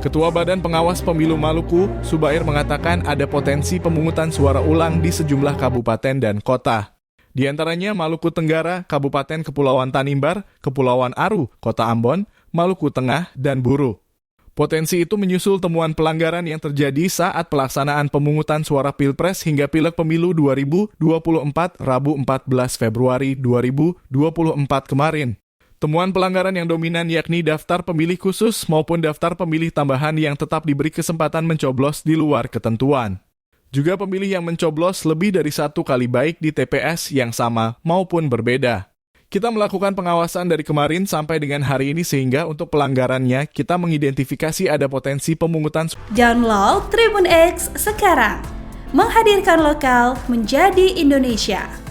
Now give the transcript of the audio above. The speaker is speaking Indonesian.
Ketua Badan Pengawas Pemilu Maluku, Subair mengatakan ada potensi pemungutan suara ulang di sejumlah kabupaten dan kota. Di antaranya Maluku Tenggara, Kabupaten Kepulauan Tanimbar, Kepulauan Aru, Kota Ambon, Maluku Tengah, dan Buru. Potensi itu menyusul temuan pelanggaran yang terjadi saat pelaksanaan pemungutan suara Pilpres hingga Pileg Pemilu 2024 Rabu 14 Februari 2024 kemarin. Temuan pelanggaran yang dominan yakni daftar pemilih khusus maupun daftar pemilih tambahan yang tetap diberi kesempatan mencoblos di luar ketentuan. Juga pemilih yang mencoblos lebih dari satu kali baik di TPS yang sama maupun berbeda. Kita melakukan pengawasan dari kemarin sampai dengan hari ini sehingga untuk pelanggarannya kita mengidentifikasi ada potensi pemungutan. Download Tribun X sekarang. Menghadirkan lokal menjadi Indonesia.